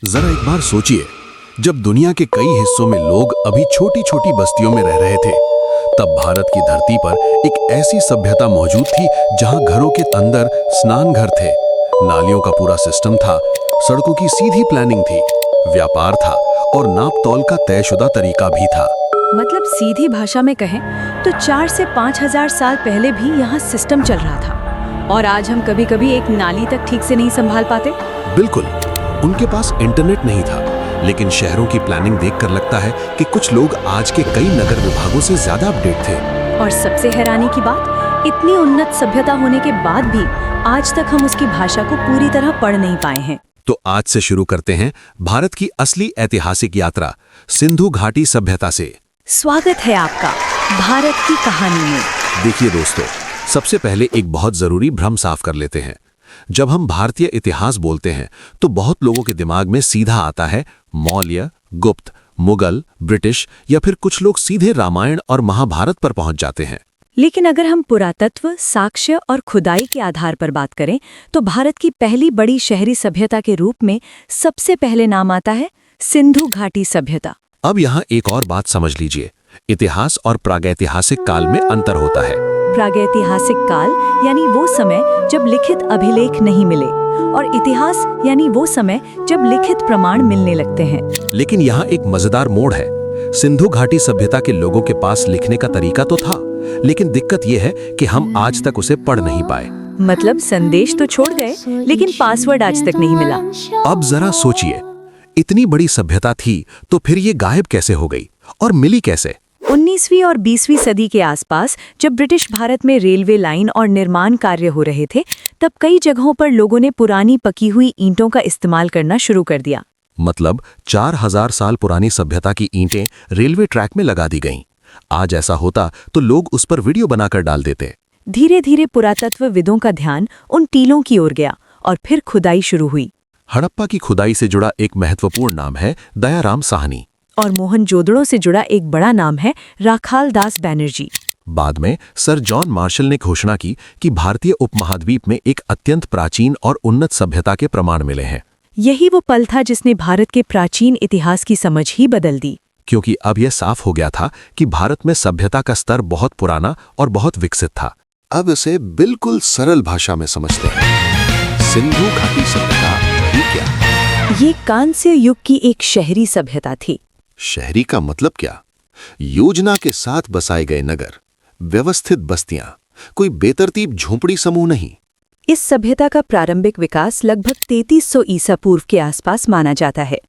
जरा एक बार सोचिए, जब दुनिया के कई हिस्सों में लोग अभी छोटी छोटी बस्तियों में रह रहे थे, तब भारत की धरती पर एक ऐसी सभ्यता मौजूद थी जहां घरों के अंदर स्नान घर थे, नालियों का पूरा सिस्टम था, सड़कों की सीधी प्लानिंग थी, व्यापार था और नाप तौल का तयशुदा तरीका भी था। मतलब सीधी भाषा में कहें तो 4 से 5,000 साल पहले भी यहाँ सिस्टम चल रहा था, और आज हम कभी कभी एक नाली तक ठीक से नहीं संभाल पाते। बिल्कुल, उनके पास इंटरनेट नहीं था, लेकिन शहरों की प्लानिंग देखकर लगता है कि कुछ लोग आज के कई नगर विभागों से ज्यादा अपडेट थे। और सबसे हैरानी की बात, इतनी उन्नत सभ्यता होने के बाद भी आज तक हम उसकी भाषा को पूरी तरह पढ़ नहीं पाए हैं। तो आज से शुरू करते हैं भारत की असली ऐतिहासिक यात्रा सिंधु घाटी सभ्यता से। स्वागत है आपका भारत की कहानी में। देखिए दोस्तों, सबसे पहले एक बहुत जरूरी भ्रम साफ कर लेते हैं। जब हम भारतीय इतिहास बोलते हैं तो बहुत लोगों के दिमाग में सीधा आता है मौर्य, गुप्त, मुगल, ब्रिटिश, या फिर कुछ लोग सीधे रामायण और महाभारत पर पहुंच जाते हैं। लेकिन अगर हम पुरातत्व, साक्ष्य और खुदाई के आधार पर बात करें तो भारत की पहली बड़ी शहरी सभ्यता के रूप में सबसे पहले नाम आता है सिंधु घाटी सभ्यता। अब यहाँ एक और बात समझ लीजिए, इतिहास और प्रागैतिहासिक काल में अंतर होता है। प्रागैतिहासिक काल यानी वो समय जब लिखित अभिलेख नहीं मिले, और इतिहास यानी वो समय जब लिखित प्रमाण मिलने लगते हैं। लेकिन यहाँ एक मजेदार मोड़ है। सिंधु घाटी सभ्यता के लोगों के पास लिखने का तरीका तो था, लेकिन दिक्कत यह है कि हम आज तक उसे पढ़ नहीं पाए। मतलब संदेश तो छोड़ गए, लेकिन पासवर्ड आज तक नहीं मिला। अब जरा सोचिए, इतनी बड़ी सभ्यता थी तो फिर ये गायब कैसे हो गई और मिली कैसे? 19वीं और 20वीं सदी के आसपास जब ब्रिटिश भारत में रेलवे लाइन और निर्माण कार्य हो रहे थे, तब कई जगहों पर लोगों ने पुरानी पकी हुई ईंटों का इस्तेमाल करना शुरू कर दिया। मतलब 4000 साल पुरानी सभ्यता की ईंटें रेलवे ट्रैक में लगा दी गईं। आज ऐसा होता तो लोग उस पर वीडियो बनाकर डाल देते। धीरे धीरे पुरातत्वविदों का ध्यान उन टीलों की ओर गया और फिर खुदाई शुरू हुई। हड़प्पा की खुदाई से जुड़ा एक महत्वपूर्ण नाम है दयाराम साहनी, और मोहनजोदड़ो से जुड़ा एक बड़ा नाम है राखाल दास बैनर्जी। बाद में सर जॉन मार्शल ने घोषणा की कि भारतीय उपमहाद्वीप में एक अत्यंत प्राचीन और उन्नत सभ्यता के प्रमाण मिले हैं। यही वो पल था जिसने भारत के प्राचीन इतिहास की समझ ही बदल दी। क्योंकि अब यह साफ हो गया था कि भारत में सभ्यता का स्तर बहुत पुराना और बहुत विकसित था। अब इसे बिल्कुल सरल भाषा में समझते हैं। सिंधु घाटी सभ्यता ही क्या? ये कांस्य युग की एक शहरी सभ्यता थी। शहरी का मतलब क्या? योजना के साथ बसाए गए नगर, व्यवस्थित बस्तियां, कोई बेतरतीब झोंपड़ी समूह नहीं। इस सभ्यता का प्रारंभिक विकास लगभग 3300 ईसा पूर्व के आसपास माना जाता है,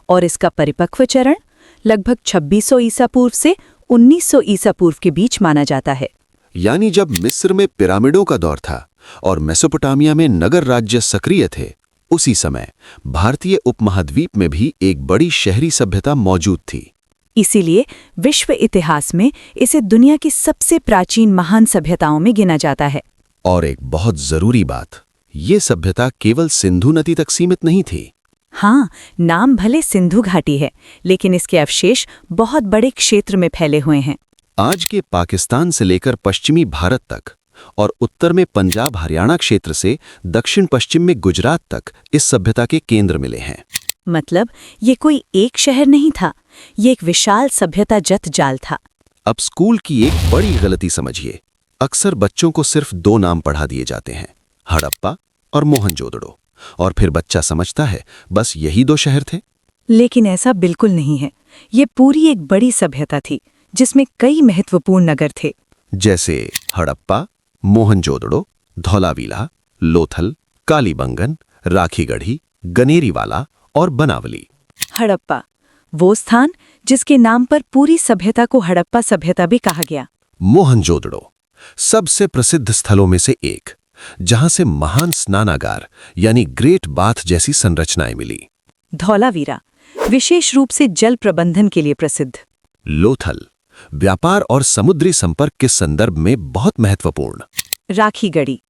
और इसका परिपक्व चरण लगभग 2600 ईसा पूर्व से 1900 ईसा पूर्व के बीच माना जाता है। यानी जब मिस्र में पिरामिडों का दौर था और मेसोपोटामिया में नगर राज्य सक्रिय थे, उसी समय भारतीय उपमहाद्वीप में भी एक बड़ी शहरी सभ्यता मौजूद थी। इसीलिए विश्व इतिहास में इसे दुनिया की सबसे प्राचीन महान सभ्यताओं में गिना जाता है। और एक बहुत जरूरी बात, ये सभ्यता केवल सिंधु नदी तक सीमित नहीं थी। हाँ, नाम भले सिंधु घाटी है, लेकिन इसके अवशेष बहुत बड़े क्षेत्र में फैले हुए हैं। आज के पाकिस्तान से लेकर पश्चिमी भारत तक और उत्तर में पंजाब हरियाणा क्षेत्र से दक्षिण पश्चिम में गुजरात तक इस सभ्यता के केंद्र मिले हैं। मतलब ये कोई एक शहर नहीं था, ये एक विशाल सभ्यता जत जाल था। अब स्कूल की एक बड़ी गलती समझिए। अक्सर बच्चों को सिर्फ 2 नाम पढ़ा दिए जाते हैं, हड़प्पा और मोहनजोदड़ो, और फिर बच्चा समझता है बस यही 2 शहर थे। लेकिन ऐसा बिल्कुल नहीं है। ये पूरी एक बड़ी सभ्यता थी जिसमें कई महत्वपूर्ण नगर थे, जैसे हड़प्पा, मोहनजोदड़ो, धौलावीला, लोथल, कालीबंगन, राखीगढ़ी, गनेरीवाला और बनावली। हड़प्पा वो स्थान जिसके नाम पर पूरी सभ्यता को हड़प्पा सभ्यता भी कहा गया। मोहनजोदड़ो सबसे प्रसिद्ध स्थलों में से एक, जहां से महान स्नानागार यानी ग्रेट बाथ जैसी संरचनाएं मिली। धौलावीरा विशेष रूप से जल प्रबंधन के लिए प्रसिद्ध। लोथल व्यापार और समुद्री संपर्क के संदर्भ में बहुत महत्वपूर्ण। राखीगढ़ी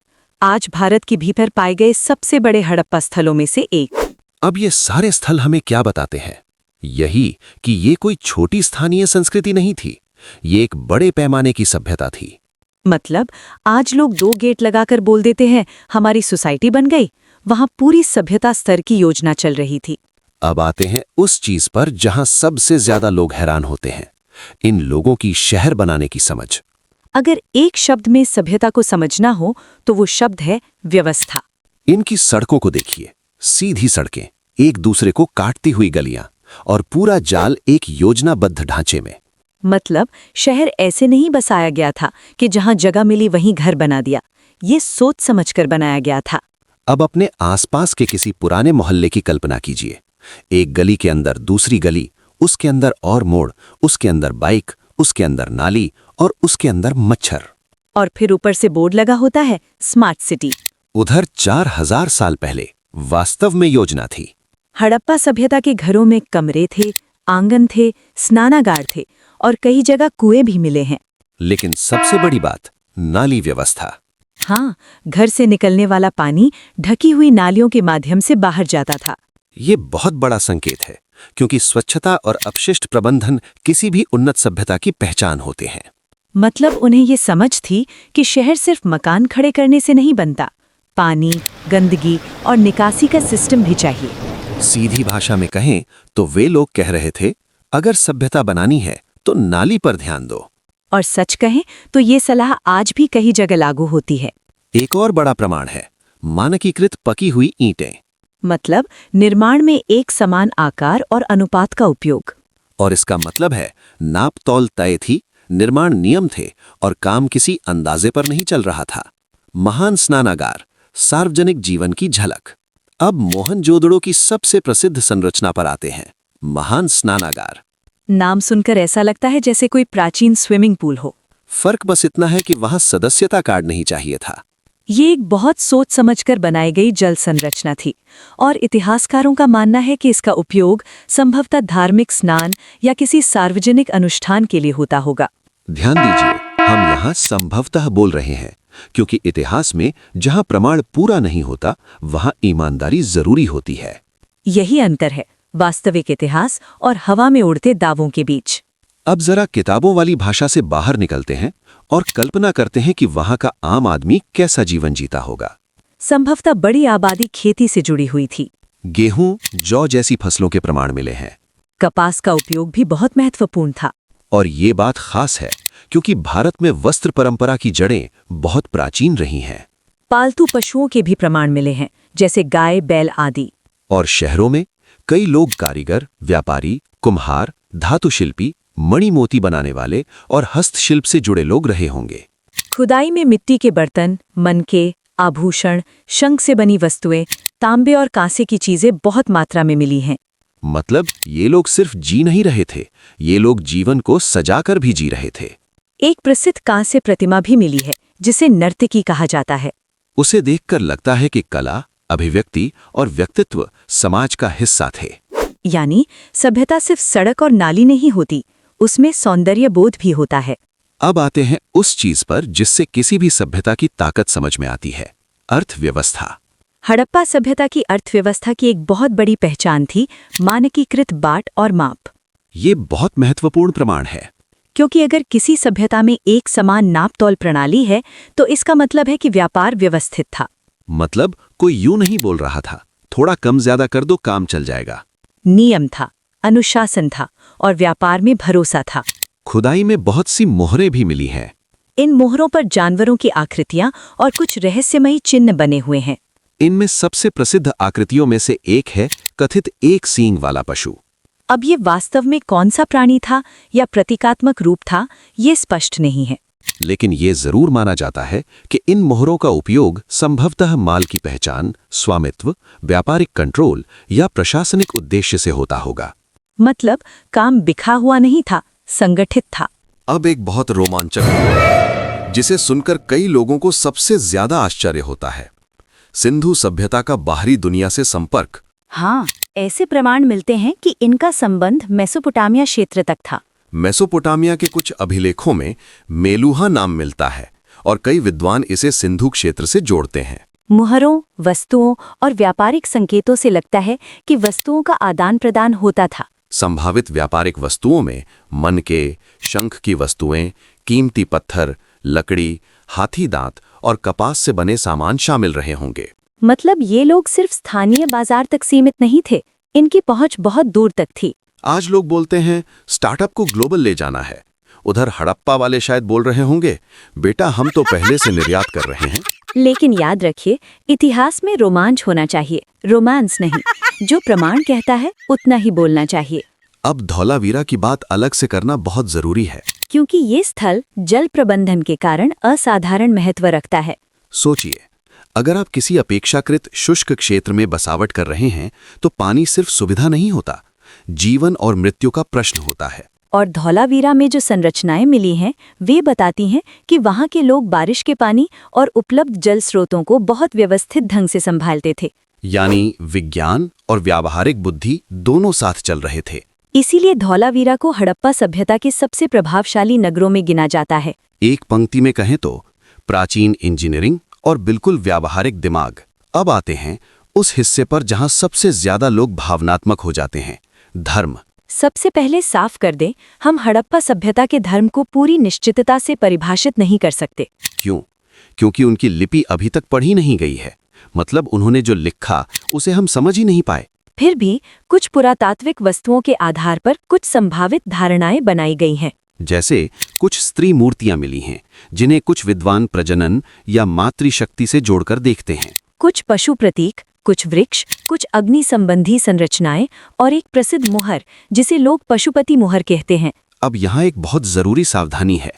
आज भारत के भीतर पाए गए सबसे बड़े हड़प्पा स्थलों में से एक। अब ये सारे स्थल हमें क्या बताते हैं? यही कि ये कोई छोटी स्थानीय संस्कृति नहीं थी, ये एक बड़े पैमाने की सभ्यता थी। मतलब आज लोग 2 गेट लगाकर बोल देते हैं हमारी सोसाइटी बन गई, वहां पूरी सभ्यता स्तर की योजना चल रही थी। अब आते हैं उस चीज पर जहां सबसे ज्यादा लोग हैरान होते हैं, इन लोगों की शहर बनाने की समझ। अगर एक शब्द में सभ्यता को समझना हो तो वो शब्द है व्यवस्था। इनकी सड़कों को देखिए, सीधी सड़कें, एक दूसरे को काटती हुई गलियां और पूरा जाल एक योजनाबद्ध ढांचे में। मतलब शहर ऐसे नहीं बसाया गया था कि जहां जगह मिली वहीं घर बना दिया। ये सोच समझकर बनाया गया था। अब अपने आसपास के किसी पुराने मोहल्ले की कल्पना कीजिए। एक गली के अंदर दूसरी गली, उसके अंदर और मोड़, उसके अंदर बाइक, उसके अंदर नाली और उसके अंदर मच्छर। और फिर ऊपर से बोर्ड लगा होता है स्मार्ट सिटी। उधर 4000 साल पहले वास्तव में योजना थी। हड़प्पा सभ्यता के घरों में कमरे थे, आंगन थे, स्नानागार थे और कई जगह कुएं भी मिले हैं। लेकिन सबसे बड़ी बात, नाली व्यवस्था। हाँ, घर से निकलने वाला पानी ढकी हुई नालियों के माध्यम से बाहर जाता था। ये बहुत बड़ा संकेत है, क्योंकि स्वच्छता और अपशिष्ट प्रबंधन किसी भी उन्नत सभ्यता की पहचान होते हैं। मतलब उन्हें ये समझ थी कि शहर सिर्फ मकान खड़े करने से नहीं बनता, पानी, गंदगी और निकासी का सिस्टम भी चाहिए। सीधी भाषा में कहें तो वे लोग कह रहे थे, अगर सभ्यता बनानी है तो नाली पर ध्यान दो। और सच कहें तो ये सलाह आज भी कई जगह लागू होती है। एक और बड़ा प्रमाण है मानकीकृत पकी हुई ईंटें। मतलब निर्माण में एक समान आकार और अनुपात का उपयोग। और इसका मतलब है नाप तौल तय थी, निर्माण नियम थे और काम किसी अंदाजे पर नहीं चल रहा था। महान स्नानागार, सार्वजनिक जीवन की झलक। अब मोहनजोदड़ो की सबसे प्रसिद्ध संरचना पर आते हैं, महान स्नानागार। नाम सुनकर ऐसा लगता है जैसे कोई प्राचीन स्विमिंग पूल हो। फर्क बस इतना है कि वहां सदस्यता कार्ड नहीं चाहिए था। ये एक बहुत सोच समझकर बनाई गई जल संरचना थी और इतिहासकारों का मानना है कि इसका उपयोग संभवतः धार्मिक स्नान या किसी सार्वजनिक अनुष्ठान के लिए होता होगा। ध्यान दीजिए, हम यहाँ संभवतः बोल रहे हैं, क्योंकि इतिहास में जहाँ प्रमाण पूरा नहीं होता वहाँ ईमानदारी जरूरी होती है। यही अंतर है वास्तविक इतिहास और हवा में उड़ते दावों के बीच। अब जरा किताबों वाली भाषा से बाहर निकलते हैं और कल्पना करते हैं कि वहाँ का आम आदमी कैसा जीवन जीता होगा। संभवतः बड़ी आबादी खेती से जुड़ी हुई थी। गेहूं, जौ जैसी फसलों के प्रमाण मिले हैं। कपास का उपयोग भी बहुत महत्वपूर्ण था। और ये बात खास है क्योंकि भारत में वस्त्र परंपरा की जड़ें बहुत प्राचीन रही हैं। पालतू पशुओं के भी प्रमाण मिले हैं, जैसे गाय, बैल आदि। और शहरों में कई लोग कारीगर, व्यापारी, कुम्हार, धातु शिल्पी, मणि मोती बनाने वाले और हस्तशिल्प से जुड़े लोग रहे होंगे। खुदाई में मिट्टी के बर्तन, मनके, आभूषण, शंख से बनी वस्तुएं, तांबे और कांसे की चीजें बहुत मात्रा में मिली हैं। मतलब ये लोग सिर्फ जी नहीं रहे थे, ये लोग जीवन को सजाकर भी जी रहे थे। एक प्रसिद्ध कांस्य प्रतिमा भी मिली है जिसे नर्तकी कहा जाता है। उसे देखकर लगता है कि कला, अभिव्यक्ति और व्यक्तित्व समाज का हिस्सा थे। यानी सभ्यता सिर्फ सड़क और नाली नहीं होती, उसमें सौंदर्य बोध भी होता है। अब आते हैं उस चीज पर जिससे किसी भी सभ्यता की ताकत समझ में आती है, अर्थव्यवस्था। हड़प्पा सभ्यता की अर्थव्यवस्था की एक बहुत बड़ी पहचान थी मानकीकृत बाट और माप। ये बहुत महत्वपूर्ण प्रमाण है, क्योंकि अगर किसी सभ्यता में एक समान नाप-तौल प्रणाली है तो इसका मतलब है कि व्यापार व्यवस्थित था। मतलब कोई यूं नहीं बोल रहा था, थोड़ा कम ज्यादा कर दो काम चल जाएगा। नियम था, अनुशासन था और व्यापार में भरोसा था। खुदाई में बहुत सी मोहरें भी मिली हैं। इन मोहरों पर जानवरों की आकृतियां और कुछ रहस्यमयी चिन्ह बने हुए हैं। इनमें सबसे प्रसिद्ध आकृतियों में से एक है कथित एक सींग वाला पशु। अब ये वास्तव में कौन सा प्राणी था या प्रतीकात्मक रूप था, ये स्पष्ट नहीं है। लेकिन ये जरूर माना जाता है कि इन मोहरों का उपयोग संभवतः माल की पहचान, स्वामित्व, व्यापारिक कंट्रोल या प्रशासनिक उद्देश्य से होता होगा। मतलब काम बिखा हुआ नहीं था, संगठित था। अब एक बहुत रोमांचक है, जिसे सुनकर कई लोगों को सबसे ज्यादा आश्चर्य होता है, सिंधु सभ्यता का बाहरी दुनिया से संपर्क। हाँ, ऐसे प्रमाण मिलते हैं कि इनका संबंध मेसोपोटामिया क्षेत्र तक था। मेसोपोटामिया के कुछ अभिलेखों में मेलुहा नाम मिलता है और कई विद्वान इसे सिंधु क्षेत्र से जोड़ते हैं। मुहरों, वस्तुओं और व्यापारिक संकेतों से लगता है कि वस्तुओं का आदान प्रदान होता था। संभावित व्यापारिक वस्तुओं में मनके, शंख की वस्तुएं, कीमती पत्थर, लकड़ी, हाथी दांत और कपास से बने सामान शामिल रहे होंगे। मतलब ये लोग सिर्फ स्थानीय बाजार तक सीमित नहीं थे, इनकी पहुंच बहुत दूर तक थी। आज लोग बोलते हैं स्टार्टअप को ग्लोबल ले जाना है। उधर हड़प्पा वाले शायद बोल रहे होंगे, बेटा हम तो पहले से निर्यात कर रहे हैं। लेकिन याद रखिए, इतिहास में रोमांच होना चाहिए, रोमांस नहीं। जो प्रमाण कहता है उतना ही बोलना चाहिए। अब धौलावीरा की बात अलग से करना बहुत जरूरी है, क्योंकि ये स्थल जल प्रबंधन के कारण असाधारण महत्व रखता है। सोचिए, अगर आप किसी अपेक्षाकृत शुष्क क्षेत्र में बसावट कर रहे हैं तो पानी सिर्फ सुविधा नहीं होता, जीवन और मृत्यु का प्रश्न होता है। और धौलावीरा में जो संरचनाएं मिली हैं वे बताती हैं कि वहाँ के लोग बारिश के पानी और उपलब्ध जल स्रोतों को बहुत व्यवस्थित ढंग से संभालते थे। यानी विज्ञान और व्यावहारिक बुद्धि दोनों साथ चल रहे थे। इसीलिए धौलावीरा को हड़प्पा सभ्यता के सबसे प्रभावशाली नगरों में गिना जाता है। एक पंक्ति में कहें तो प्राचीन इंजीनियरिंग और बिल्कुल व्यावहारिक दिमाग। अब आते हैं उस हिस्से पर जहां सबसे ज्यादा लोग भावनात्मक हो जाते हैं, धर्म। सबसे पहले साफ कर दें, हम हड़प्पा सभ्यता के धर्म को पूरी निश्चितता से परिभाषित नहीं कर सकते। क्यों? क्योंकि उनकी लिपि अभी तक पढ़ी नहीं गई है। मतलब उन्होंने जो लिखा उसे हम समझ ही नहीं पाए। फिर भी कुछ पुरातात्विक वस्तुओं के आधार पर कुछ संभावित धारणाएं बनाई गई हैं। जैसे कुछ स्त्री मूर्तियां मिली हैं जिन्हें कुछ विद्वान प्रजनन या मातृशक्ति से जोड़कर देखते हैं। कुछ पशु प्रतीक, कुछ वृक्ष, कुछ अग्नि संबंधी संरचनाएं और एक प्रसिद्ध मुहर जिसे लोग पशुपति मुहर कहते हैं। अब यहाँ एक बहुत जरूरी सावधानी है।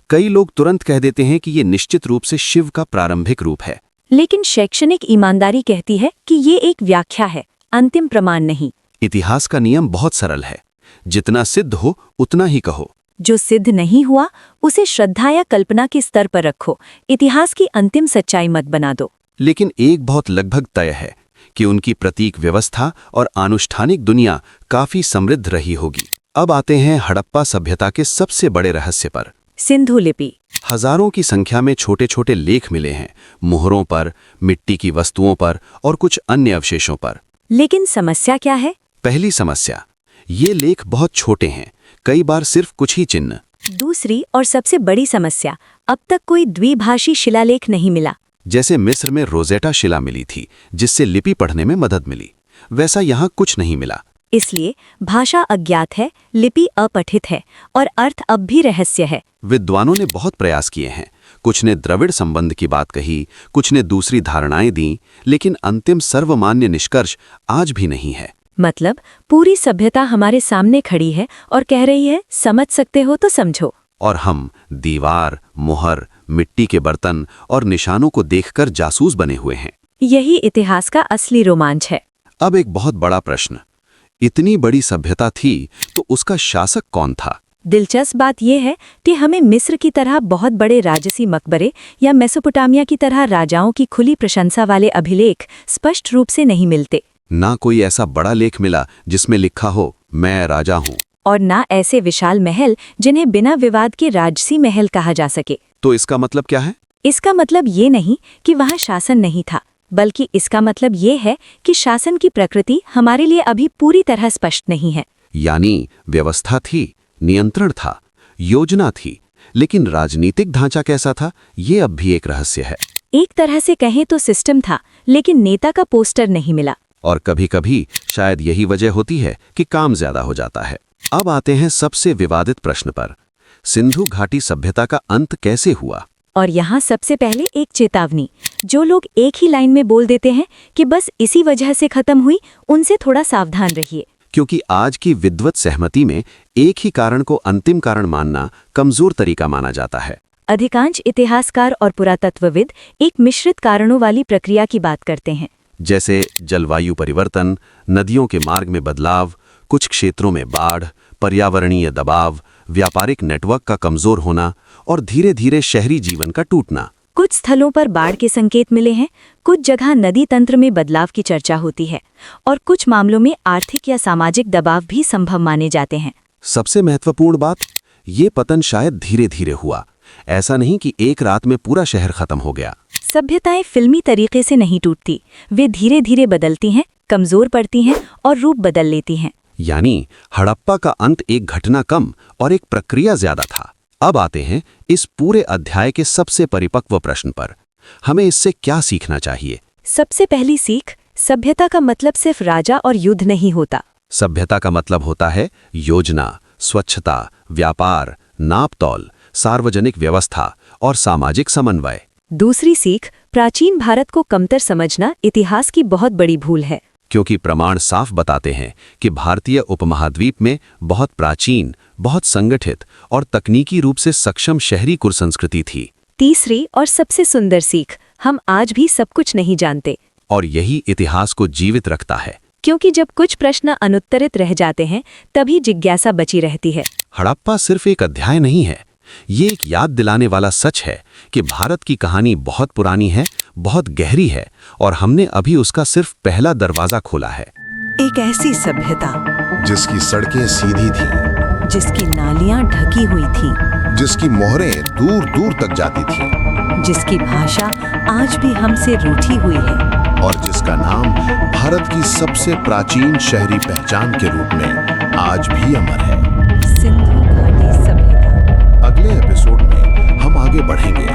कई लोग तुरंत कह देते हैं कि ये निश्चित रूप से शिव का प्रारंभिक रूप है। लेकिन शैक्षणिक ईमानदारी कहती है कि ये एक व्याख्या है, अंतिम प्रमाण नहीं। इतिहास का नियम बहुत सरल है, जितना सिद्ध हो उतना ही कहो। जो सिद्ध नहीं हुआ उसे श्रद्धा या कल्पना के स्तर पर रखो, इतिहास की अंतिम सच्चाई मत बना दो। लेकिन एक बहुत लगभग तय है कि उनकी प्रतीक व्यवस्था और आनुष्ठानिक दुनिया काफी समृद्ध रही होगी। अब आते हैं हड़प्पा सभ्यता के सबसे बड़े रहस्य पर, सिंधु लिपि। हजारों की संख्या में छोटे छोटे लेख मिले हैं, मुहरों पर, मिट्टी की वस्तुओं पर और कुछ अन्य अवशेषों पर। लेकिन समस्या क्या है? पहली समस्या, ये लेख बहुत छोटे हैं, कई बार सिर्फ कुछ ही चिन्ह। दूसरी और सबसे बड़ी समस्या, अब तक कोई द्विभाषी शिलालेख नहीं मिला। जैसे मिस्र में रोजेटा शिला मिली थी जिससे लिपि पढ़ने में मदद मिली, वैसा यहाँ कुछ नहीं मिला। इसलिए भाषा अज्ञात है, लिपि अपठित है और अर्थ अब भी रहस्य है। विद्वानों ने बहुत प्रयास किए हैं, कुछ ने द्रविड़ संबंध की बात कही, कुछ ने दूसरी धारणाएं दी, लेकिन अंतिम सर्वमान्य निष्कर्ष आज भी नहीं है। मतलब पूरी सभ्यता हमारे सामने खड़ी है और कह रही है, समझ सकते हो तो समझो। और हम दीवार, मुहर, मिट्टी के बर्तन और निशानों को देखकर जासूस बने हुए हैं। यही इतिहास का असली रोमांच है। अब एक बहुत बड़ा प्रश्न, इतनी बड़ी सभ्यता थी तो उसका शासक कौन था? दिलचस्प बात यह है कि हमें मिस्र की तरह बहुत बड़े राजसी मकबरे या मेसोपोटामिया की तरह राजाओं की खुली प्रशंसा वाले अभिलेख स्पष्ट रूप से नहीं मिलते। ना कोई ऐसा बड़ा लेख मिला जिसमें लिखा हो मैं राजा हूँ, और ना ऐसे विशाल महल जिन्हें बिना विवाद के राजसी महल कहा जा सके। तो इसका मतलब क्या है? इसका मतलब ये नहीं कि वहाँ शासन नहीं था, बल्कि इसका मतलब ये है कि शासन की प्रकृति हमारे लिए अभी पूरी तरह स्पष्ट नहीं है। यानी व्यवस्था थी, नियंत्रण था, योजना थी, लेकिन राजनीतिक ढांचा कैसा था ये अब भी एक रहस्य है। एक तरह से कहें तो सिस्टम था, लेकिन नेता का पोस्टर नहीं मिला। और कभी-कभी शायद यही वजह होती है कि काम ज्यादा हो जाता है। अब आते हैं सबसे विवादित प्रश्न पर, सिंधु घाटी सभ्यता का अंत कैसे हुआ? और यहाँ सबसे पहले एक चेतावनी, जो लोग एक ही लाइन में बोल देते हैं कि बस इसी वजह से खत्म हुई, उनसे थोड़ा सावधान रहिए। क्योंकि आज की विद्वत सहमति में एक ही कारण को अंतिम कारण मानना कमजोर तरीका माना जाता है। अधिकांश इतिहासकार और पुरातत्वविद एक मिश्रित कारणों वाली प्रक्रिया की बात करते हैं, जैसे जलवायु परिवर्तन, नदियों के मार्ग में बदलाव, कुछ क्षेत्रों में बाढ़, पर्यावरणीय दबाव, व्यापारिक नेटवर्क का कमजोर होना और धीरे धीरे शहरी जीवन का टूटना। कुछ स्थलों पर बाढ़ के संकेत मिले हैं, कुछ जगह नदी तंत्र में बदलाव की चर्चा होती है और कुछ मामलों में आर्थिक या सामाजिक दबाव भी संभव माने जाते हैं। सबसे महत्वपूर्ण बात, ये पतन शायद धीरे धीरे हुआ, ऐसा नहीं कि एक रात में पूरा शहर खत्म हो गया। सभ्यताएं फिल्मी तरीके से नहीं टूटती, वे धीरे धीरे बदलती हैं, कमजोर पड़ती हैं और रूप बदल लेती हैं। यानी हड़प्पा का अंत एक घटना कम और एक प्रक्रिया ज्यादा था। अब आते हैं इस पूरे अध्याय के सबसे परिपक्व प्रश्न पर, हमें इससे क्या सीखना चाहिए? सबसे पहली सीख, सभ्यता का मतलब सिर्फ राजा और युद्ध नहीं होता। सभ्यता का मतलब होता है योजना, स्वच्छता, व्यापार, नापतौल, सार्वजनिक व्यवस्था और सामाजिक समन्वय। दूसरी सीख, प्राचीन भारत को कमतर समझना इतिहास की बहुत बड़ी भूल है। क्योंकि प्रमाण साफ बताते हैं कि भारतीय उपमहाद्वीप में बहुत प्राचीन, बहुत संगठित और तकनीकी रूप से सक्षम शहरी कुसंस्कृति थी। तीसरी और सबसे सुंदर सीख, हम आज भी सब कुछ नहीं जानते। और यही इतिहास को जीवित रखता है। क्योंकि जब कुछ प्रश्न अनुत्तरित रह जाते हैं तभी जिज्ञासा बची रहती है। हड़प्पा सिर्फ एक अध्याय नहीं है, ये एक याद दिलाने वाला सच है कि भारत की कहानी बहुत पुरानी है, बहुत गहरी है और हमने अभी उसका सिर्फ पहला दरवाजा खोला है। एक ऐसी सभ्यता जिसकी सड़कें सीधी थीं, जिसकी नालियां ढकी हुई थीं, जिसकी मोहरें दूर दूर तक जाती थीं जिसकी भाषा आज भी हमसे रूठी हुई है और जिसका नाम भारत की सबसे प्राचीन शहरी पहचान के रूप में आज भी अमर है। सिंधु घाटी सभ्यता। अगले एपिसोड में हम आगे बढ़ेंगे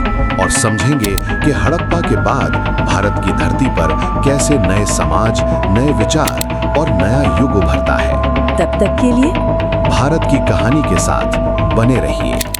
और समझेंगे कि हड़प्पा के बाद भारत की धरती पर कैसे नए समाज, नए विचार और नया युग उभरता है। तब तक के लिए भारत की कहानी के साथ बने रहिए।